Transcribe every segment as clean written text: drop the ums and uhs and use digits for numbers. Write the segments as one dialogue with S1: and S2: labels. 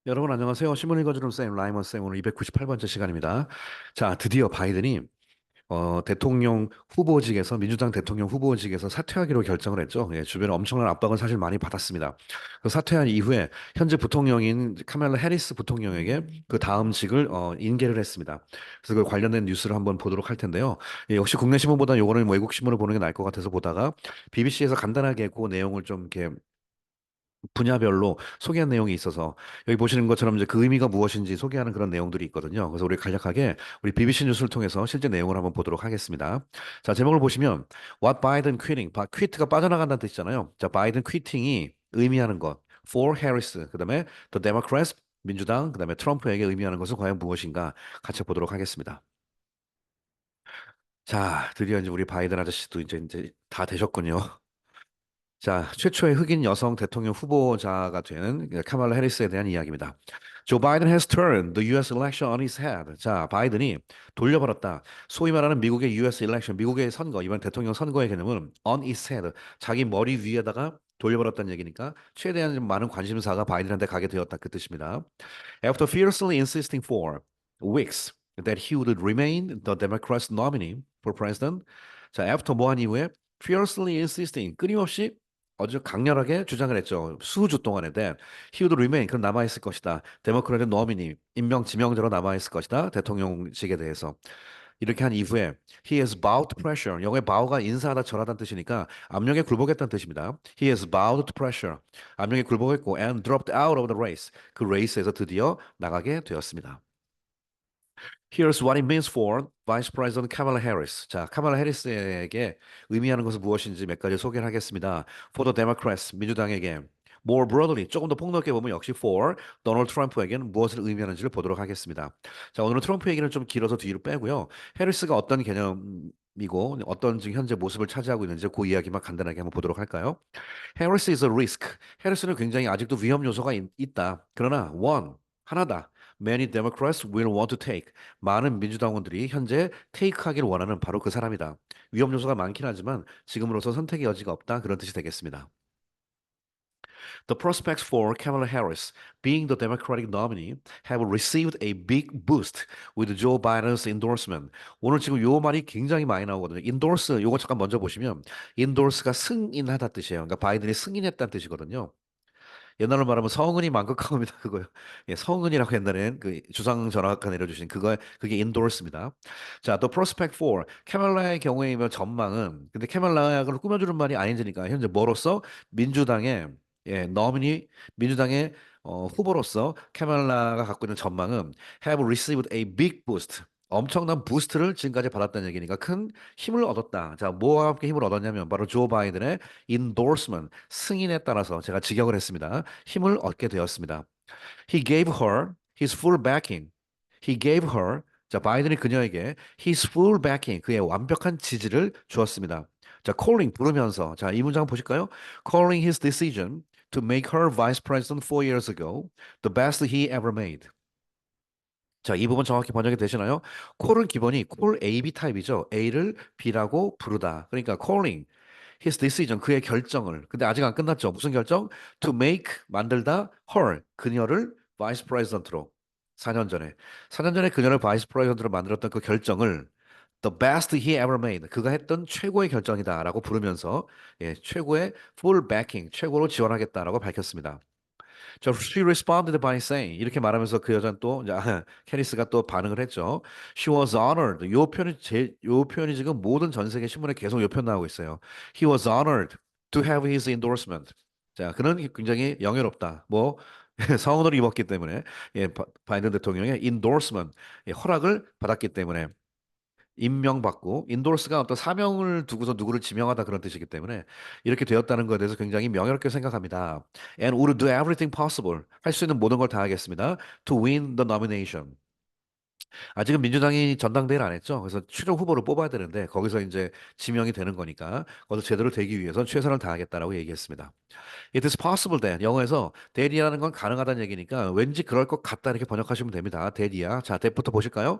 S1: 여러분 안녕하세요. 신문 읽어주는 쌤 라이먼 쌤 오늘 298번째 시간입니다. 자, 드디어 바이든이 대통령 후보직에서 민주당 대통령 후보직에서 사퇴하기로 결정을 했죠. 예, 주변에 엄청난 압박은 사실 많이 받았습니다. 그 사퇴한 이후에 현재 부통령인 카멜라 해리스 부통령에게 그 다음 직을 인계를 했습니다. 그래서 그 관련된 뉴스를 한번 보도록 할 텐데요. 예, 역시 국내 신문보다 요거는 외국 신문을 보는 게 나을 것 같아서 보다가 BBC에서 간단하게 그 내용을 좀 이렇게 분야별로 소개한 내용이 있어서 여기 보시는 것처럼 이제 그 의미가 무엇인지 소개하는 그런 내용들이 있거든요. 그래서 우리 간략하게 우리 BBC 뉴스를 통해서 실제 내용을 한번 보도록 하겠습니다. 자, 제목을 보시면 What Biden quitting? quit가 빠져나간다는 뜻이잖아요. 자, 바이든 퀴팅이 의미하는 것 for Harris, 그다음에 the Democrats 민주당, 그다음에 트럼프에게 의미하는 것은 과연 무엇인가 같이 보도록 하겠습니다. 자, 드디어 이제 우리 바이든 아저씨도 이제 다 되셨군요. 자, 최초의 흑인 여성 대통령 후보자가 된 카말라 해리스에 대한 이야기입니다. Joe Biden has turned the U.S. election on its head. 자, 바이든이 돌려버렸다. 소위 말하는 미국의 U.S. election, 미국의 선거, 이번 대통령 선거의 개념은 on its head, 자기 머리 위에다가 돌려버렸다는 얘기니까 최대한 좀 많은 관심사가 바이든한테 가게 되었다 그 뜻입니다. After fiercely insisting for weeks that he would remain the Democrats' nominee for president, 자, after 뭐한 이후에 fiercely insisting 끊임없이 아주 강렬하게 주장을 했죠. 수주 동안에 that he would remain 그럼 남아있을 것이다. 데모크라트 노미니 임명 지명자로 남아있을 것이다. 대통령직에 대해서 이렇게 한 이후에 he has bowed to pressure 영어의 bow가 인사하다 절하다는 뜻이니까 압력에 굴복했다는 뜻입니다. He has bowed to pressure 압력에 굴복했고 and dropped out of the race 그 레이스에서 드디어 나가게 되었습니다. Here's what it means for Vice President Kamala Harris. 자, 카말라 해리스에게 의미하는 것은 무엇인지 몇 가지 소개를 하겠습니다. For the Democrats, 민주당에게. More broadly, 조금 더 폭넓게 보면 역시 for 도널드 트럼프에게는 무엇을 의미하는지를 보도록 하겠습니다. 자, 오늘은 트럼프 얘기는 좀 길어서 뒤로 빼고요. 해리스가 어떤 개념이고 어떤 지금 현재 모습을 차지하고 있는지 그 이야기만 간단하게 한번 보도록 할까요? Harris is a risk. 해리스는 굉장히 아직도 위험 요소가 있다. 그러나 one, 하나다. Many Democrats will want to take. 많은 민주당원들이 현재 테이크하기를 원하는 바로 그 사람이다. 위험 요소가 많긴 하지만 지금으로서 선택의 여지가 없다. 그런 뜻이 되겠습니다. The prospects for Kamala Harris being the Democratic nominee have received a big boost with Joe Biden's endorsement. 오늘 지금 요 말이 굉장히 많이 나오거든요. endorse, 요거 잠깐 먼저 보시면 endorse가 승인하다 뜻이에요. 그러니까 바이든이 승인했다는 뜻이거든요. 옛날로 말하면 성은이 만극하옵니다. 그거요. 예, 성은이라고 옛날엔 그 주상 전하가 내려주신 그게 endorse입니다. 자, the prospect for 캐멀라의 경우에면 전망은 근데 캐멀라를 꾸며주는 말이 아닌지니까 현재 뭐로서 민주당의 너미니 민주당의 후보로서 캐멀라가 갖고 있는 전망은 have received a big boost. 엄청난 부스트를 지금까지 받았다는 얘기니까 큰 힘을 얻었다. 자, 뭐와 함께 힘을 얻었냐면 바로 조 바이든의 endorsement, 승인에 따라서 제가 직역을 했습니다. 힘을 얻게 되었습니다. He gave her his full backing. He gave her, 자, 바이든이 그녀에게 his full backing, 그의 완벽한 지지를 주었습니다. 자, calling, 부르면서. 자, 이 문장 보실까요? Calling his decision to make her vice president 4 years ago the best he ever made. 자, 이 부분 정확히 번역이 되시나요? 콜은 기본이 콜 A, B 타입이죠. A를 B라고 부르다. 그러니까 calling his decision 그의 결정을. 근데 아직 안 끝났죠. 무슨 결정? To make 만들다 her 그녀를 vice president로 4년 전에 4년 전에 그녀를 vice president로 만들었던 그 결정을 the best he ever made 그가 했던 최고의 결정이다라고 부르면서 예, 최고의 full backing 최고로 지원하겠다라고 밝혔습니다. 자, she responded by saying 이렇게 말하면서 그 여자는 또 이제 캐리스가 또 반응을 했죠. She was honored. 요 표현이 지금 모든 전 세계 신문에 계속 요 표현 나오고 있어요. He was honored to have his endorsement. 자, 그는 굉장히 영예롭다. 뭐 성운을 입었기 때문에 예, 바이든 대통령의 endorsement 허락을 받았기 때문에 임명받고 인도르스가 어떤 사명을 두고서 누구를 지명하다 그런 뜻이기 때문에 이렇게 되었다는 것에 대해서 굉장히 명예롭게 생각합니다. And would do everything possible. 할 수 있는 모든 걸 다하겠습니다. To win the nomination. 아직은 민주당이 전당대회를 안 했죠. 그래서 최종 후보를 뽑아야 되는데 거기서 이제 지명이 되는 거니까 거기서 제대로 되기 위해서 최선을 다하겠다라고 얘기했습니다. It is possible that 영어에서 that이라는 건 가능하다는 얘기니까 왠지 그럴 것 같다 이렇게 번역하시면 됩니다. that이야. 자, that부터 보실까요?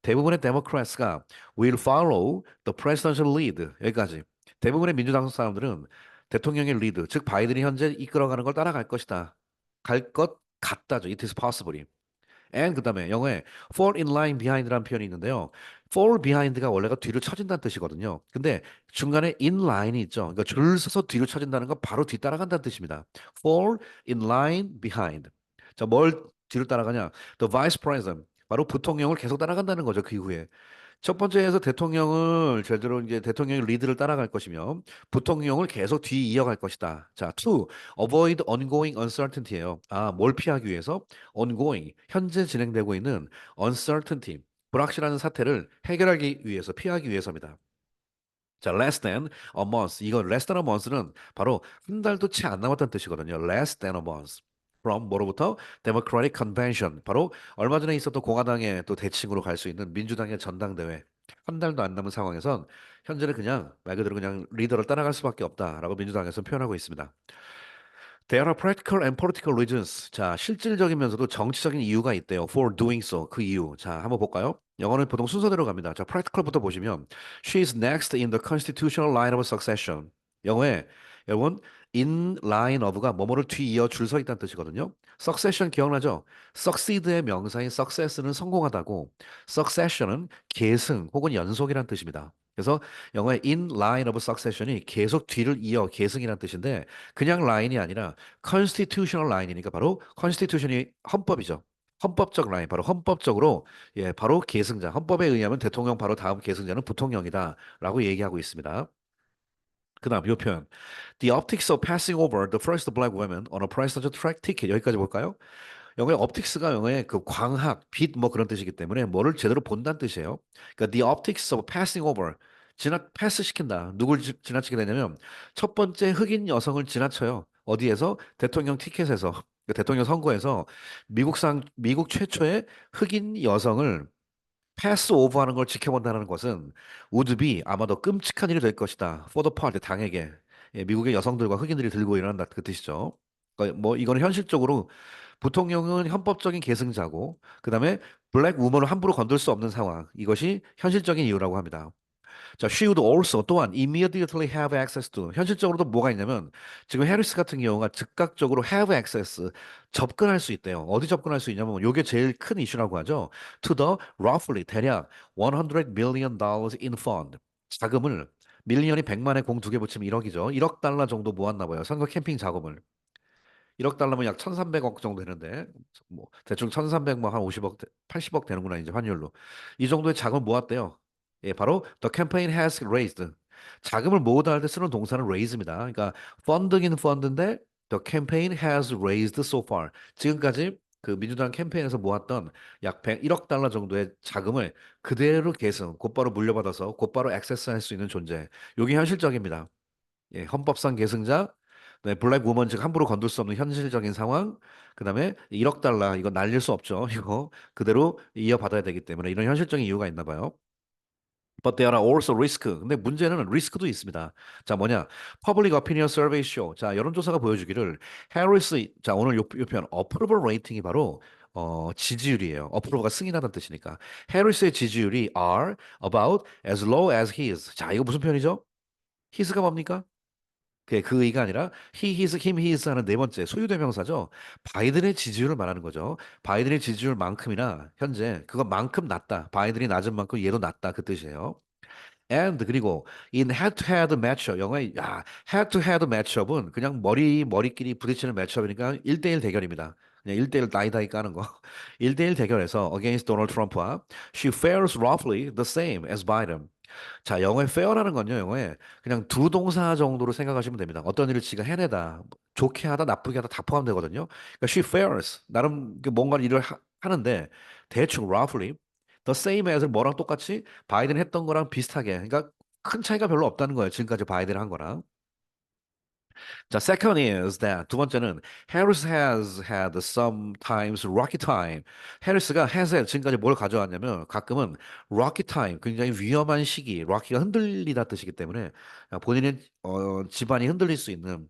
S1: 대부분의 데모크라트가 will follow the presidential lead 여기까지. 대부분의 민주당 사람들은 대통령의 리드, 즉 바이든이 현재 이끌어가는 걸 따라갈 것이다. 갈 것 같다죠. It is possibly. and 그다음에 영어에 fall in line behind라는 표현이 있는데요. fall behind가 원래가 뒤로 처진다는 뜻이거든요. 근데 중간에 in line이 있죠. 그러니까 줄 서서 뒤로 처진다는 건 바로 뒤 따라간다는 뜻입니다. fall in line behind. 자, 뭘 뒤로 따라가냐? The vice president. 바로 부통령을 계속 따라간다는 거죠. 그 이후에. 첫 번째에서 대통령을 제대로 이제 대통령의 리드를 따라갈 것이며 부통령을 계속 뒤 이어갈 것이다. 자, to avoid ongoing uncertainty예요. 아, 뭘 피하기 위해서? ongoing 현재 진행되고 있는 uncertainty 불확실한 사태를 해결하기 위해서 피하기 위해서입니다. 자, less than a month. 이거 less than a month는 바로 한 달도 채 안 남았다는 뜻이거든요. less than a month. from 뭐로부터? Democratic Convention. 바로 얼마 전에 있었던 공화당의 또 대칭으로 갈 수 있는 민주당의 전당대회. 한 달도 안 남은 상황에선 현재는 그냥 말 그대로 그냥 리더를 따라갈 수밖에 없다라고 민주당에서 표현하고 있습니다. There are practical and political reasons. 자, 실질적이면서도 정치적인 이유가 있대요. For doing so. 그 이유. 자, 한번 볼까요? 영어는 보통 순서대로 갑니다. 자, practical부터 보시면 She is next in the constitutional line of succession. 영어에 여러분 in line of가 뭐뭐를 뒤이어 줄 서 있다는 뜻이거든요. succession 기억나죠? succeed의 명사인 success는 성공하다고 succession은 계승 혹은 연속이라는 뜻입니다. 그래서 영어의 in line of succession이 계속 뒤를 이어 계승이라는 뜻인데 그냥 라인이 아니라 constitutional line이니까 바로 constitution이 헌법이죠. 헌법적 라인, 바로 헌법적으로 예, 바로 계승자. 헌법에 의하면 대통령 바로 다음 계승자는 부통령이다라고 얘기하고 있습니다. 그다음 이 표현. The optics of passing over the first black woman on a presidential track ticket. 여기까지 볼까요? 영어의 optics가 영어의 그 광학, 빛 뭐 그런 뜻이기 때문에 뭐를 제대로 본다는 뜻이에요. 그러니까 the optics of passing over. 패스 시킨다. 누굴 지나치게 되냐면 첫 번째 흑인 여성을 지나쳐요. 어디에서? 대통령 티켓에서. 그 대통령 선거에서 미국 최초의 흑인 여성을 패스 오버하는 걸 지켜본다는 것은 우드비 아마 더 끔찍한 일이 될 것이다. For the party 당에게 예, 미국의 여성들과 흑인들이 들고 일어난다 그 뜻이죠. 그러니까 뭐 이거는 현실적으로 부통령은 헌법적인 계승자고 그다음에 블랙 우먼을 함부로 건들 수 없는 상황. 이것이 현실적인 이유라고 합니다. 자, she would also 또한 immediately have access to 현실적으로도 뭐가 있냐면 지금 해리스 같은 경우가 즉각적으로 have access 접근할 수 있대요. 어디 접근할 수 있냐면 이게 제일 큰 이슈라고 하죠. To the roughly 대략 100 million dollars in fund 자금을 밀리언이 100만에 공 두 개 붙이면 1억이죠. 1억 달러 정도 모았나 봐요. 선거 캠핑 자금을. 1억 달러면 약 1,300억 정도 되는데 뭐 대충 1,300 뭐 한 50억 80억 되는구나 이제 환율로. 이 정도의 자금을 모았대요. 예, 바로 the campaign has raised. 자금을 모으다 할 때 쓰는 동사는 raise입니다. 그러니까 fund긴 fund인데 the campaign has raised so far. 지금까지 그 민주당 캠페인에서 모았던 약 1억 달러 정도의 자금을 그대로 계승, 곧바로 물려받아서 곧바로 액세스할 수 있는 존재. 이게 현실적입니다. 예, 헌법상 계승자, 네, 블랙 우먼 즉 함부로 건들 수 없는 현실적인 상황, 그다음에 1억 달러 이거 날릴 수 없죠. 이거 그대로 이어받아야 되기 때문에 이런 현실적인 이유가 있나 봐요. But there are also risk. 근데 문제는 리스크도 있습니다. 자, 뭐냐? Public Opinion Survey Show. 자, 여론조사가 보여주기를 해리스, 자, 오늘 요 표현 approval rating이 바로 지지율이에요. approval가 승인하다는 뜻이니까. 해리스의 지지율이 are about as low as his. 자, 이거 무슨 표현이죠? his가 뭡니까? 그 의가 아니라 he, his, him, his 하는 네 번째 소유대명사죠. 바이든의 지지율을 말하는 거죠. 바이든의 지지율만큼이나 현재 그것만큼 낮다. 바이든이 낮은 만큼 얘도 낮다 그 뜻이에요. And 그리고 in head-to-head matchup 영어의 head-to-head matchup은 그냥 머리끼리 부딪히는 매치업이니까 1대1 대결입니다. 그냥 1대1 다이다이 까는 거. 1대1 대결에서 against Donald Trump와 she fares roughly the same as Biden. 자, 영어의 fair라는 건요, 영어에 그냥 두 동사 정도로 생각하시면 됩니다. 어떤 일을 지가 해내다, 좋게 하다, 나쁘게 하다 다 포함되거든요. 그러니까 she fares, 나름 뭔가 일을 하는데 대충 roughly the same as를 뭐랑 똑같이 바이든 했던 거랑 비슷하게. 그러니까 큰 차이가 별로 없다는 거예요. 지금까지 바이든 한 거랑. 자, second is that 두 번째는 Harris has had sometimes rocky time. 해리스가 has 지금까지 뭘 가져왔냐면 가끔은 rocky time, 굉장히 위험한 시기, rocky가 흔들리다 뜻이기 때문에 본인의 집안이 흔들릴 수 있는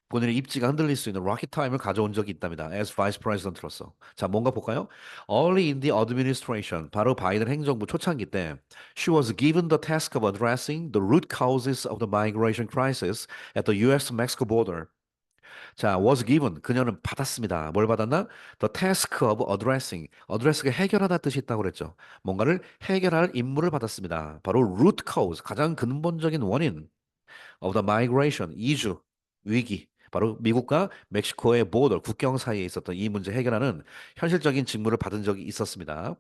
S1: 본인의 입지가 흔들릴 수 있는 rocky time을 가져온 적이 있답니다. As vice president로서. 자, 뭔가 볼까요? Early in the administration, 바로 바이든 행정부 초창기 때, she was given the task of addressing the root causes of the migration crisis at the U.S.-Mexico border. 자, was given. 그녀는 받았습니다. 뭘 받았나? The task of addressing. address가 해결하다 뜻이 있다고 그랬죠. 뭔가를 해결할 임무를 받았습니다. 바로 root cause, 가장 근본적인 원인 of the migration, 이주, 위기. 바로 미국과 멕시코의 border, 국경 사이에 있었던 이 문제 해결하는 현실적인 직무를 받은 적이 있었습니다.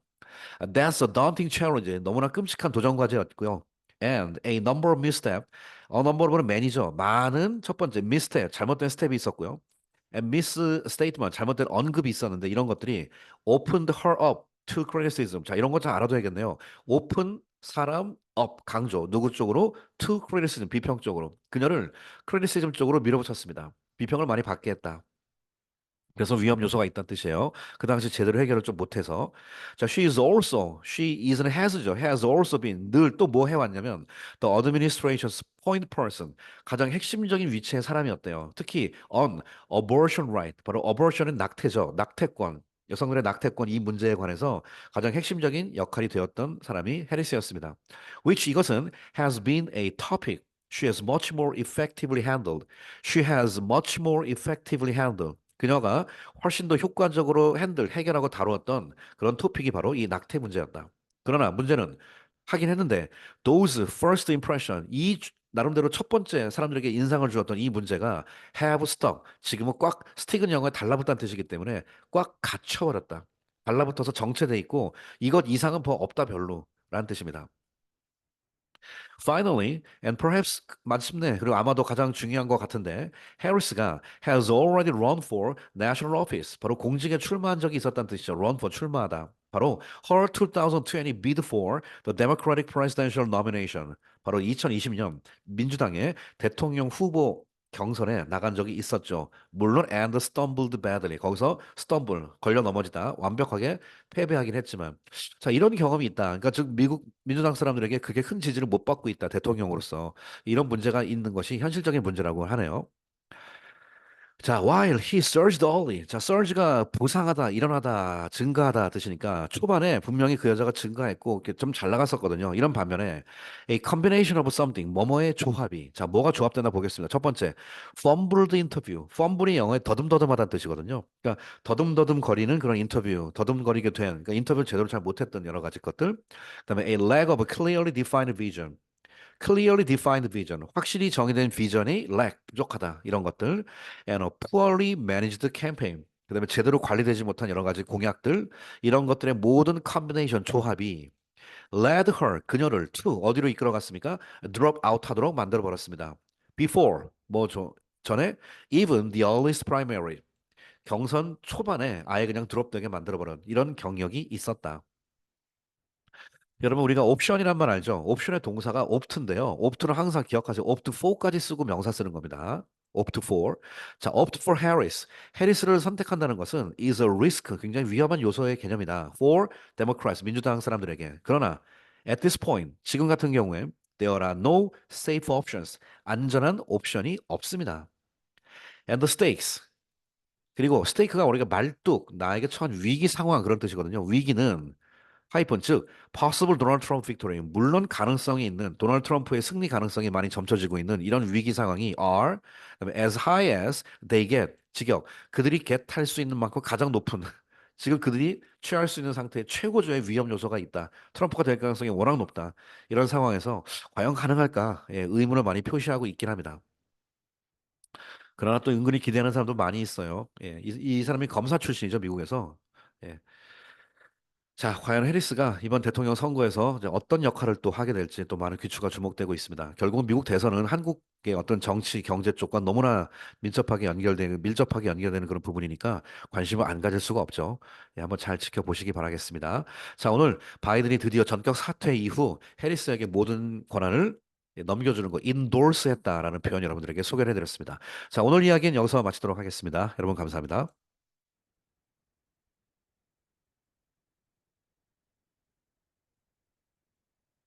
S1: That's a daunting challenge. 너무나 끔찍한 도전 과제였고요. And a number of misstep. number of는 매니저. 많은 첫 번째 misstep, 잘못된 스텝이 있었고요. And misstatement, 잘못된 언급이 있었는데 이런 것들이 opened her up to criticism. 자, 이런 거 잘 알아둬야겠네요. open 사람 up 강조 누구 쪽으로 to criticism 비평 쪽으로 그녀를 criticism 쪽으로 밀어붙였습니다. 비평을 많이 받게 했다. 그래서 위험 요소가 있다는 뜻이에요. 그 당시 제대로 해결을 좀 못해서. 자, she isn't has죠. has also been 늘 또 뭐 해왔냐면 the administration's point person 가장 핵심적인 위치의 사람이었대요. 특히 on abortion right 바로 abortion은 낙태죠. 낙태권. 여성들의 낙태권 이 문제에 관해서 가장 핵심적인 역할이 되었던 사람이 해리스였습니다. which 이것은 has been a topic she has much more effectively handled. she has much more effectively handled. 그녀가 훨씬 더 효과적으로 해결하고 다루었던 그런 토픽이 바로 이 낙태 문제였다. 그러나 문제는 하긴 했는데 those first impression 나름대로 첫 번째 사람들에게 인상을 주었던 이 문제가 have stuck 지금은 꽉 스틱은 영어에 달라붙다는 뜻이기 때문에 꽉 갇혀버렸다. 달라붙어서 정체돼 있고 이것 이상은 뭐 없다 별로라는 뜻입니다. Finally, and perhaps 마침내 그리고 아마도 가장 중요한 것 같은데 해리스가 has already run for national office 바로 공직에 출마한 적이 있었다는 뜻이죠. run for 출마하다. 바로 her 2020 bid for the Democratic presidential nomination. 바로 2020년 민주당의 대통령 후보 경선에 나간 적이 있었죠. 물론 and stumbled badly. 거기서 stumble 걸려 넘어지다 완벽하게 패배하긴 했지만 자, 이런 경험이 있다. 그러니까 즉 미국 민주당 사람들에게 그게 큰 지지를 못 받고 있다. 대통령으로서. 이런 문제가 있는 것이 현실적인 문제라고 하네요. 자, while he surged early. 자, surge가 부상하다, 일어나다, 증가하다 뜻이니까 초반에 분명히 그 여자가 증가했고 좀 잘 나갔었거든요. 이런 반면에 a combination of something, 뭐뭐의 조합이. 자, 뭐가 조합되나 보겠습니다. 첫 번째, fumbled interview. fumble이 영어에 더듬더듬하다는 뜻이거든요. 그러니까 더듬더듬 거리는 그런 인터뷰, 더듬거리게 된, 그러니까 인터뷰를 제대로 잘 못했던 여러 가지 것들. 그다음에 a lack of a clearly defined vision. clearly defined vision, 확실히 정의된 비전이 lack, 부족하다 이런 것들, and a poorly managed campaign, 그다음에 제대로 관리되지 못한 여러 가지 공약들 이런 것들의 모든 combination 조합이 led her 그녀를 to 어디로 이끌어갔습니까? drop out 하도록 만들어 버렸습니다. before 전에 even the earliest primary 경선 초반에 아예 그냥 드롭되게 만들어 버린 이런 경력이 있었다. 여러분 우리가 옵션이란 말 알죠? 옵션의 동사가 opt인데요. opt는 항상 기억하세요. opt for까지 쓰고 명사 쓰는 겁니다. opt for. 자, opt for Harris. 해리스를 선택한다는 것은 is a risk. 굉장히 위험한 요소의 개념이다. For Democrats. 민주당 사람들에게. 그러나 at this point, 지금 같은 경우에 there are no safe options. 안전한 옵션이 없습니다. And the stakes. 그리고 스테이크가 우리가 말뚝, 나에게 처한 위기 상황 그런 뜻이거든요. 위기는 하이픈 즉 possible Donald Trump victory 물론 가능성이 있는 도널드 트럼프의 승리 가능성이 많이 점쳐지고 있는 이런 위기 상황이 are 그다음에 as high as they get 직역 그들이 get 할 수 있는 만큼 가장 높은 지금 그들이 취할 수 있는 상태의 최고조의 위험 요소가 있다. 트럼프가 될 가능성이 워낙 높다. 이런 상황에서 과연 가능할까? 예, 의문을 많이 표시하고 있긴 합니다. 그러나 또 은근히 기대하는 사람도 많이 있어요. 예, 이 사람이 검사 출신이죠, 미국에서. 예, 자, 과연 해리스가 이번 대통령 선거에서 이제 어떤 역할을 또 하게 될지 또 많은 귀추가 주목되고 있습니다. 결국은 미국 대선은 한국의 어떤 정치, 경제 쪽과 너무나 밀접하게 연결되는 그런 부분이니까 관심을 안 가질 수가 없죠. 예, 한번 잘 지켜보시기 바라겠습니다. 자, 오늘 바이든이 드디어 전격 사퇴 이후 해리스에게 모든 권한을 넘겨주는 거, endorse 했다라는 표현 여러분들에게 소개를 해드렸습니다. 자, 오늘 이야기는 여기서 마치도록 하겠습니다. 여러분 감사합니다.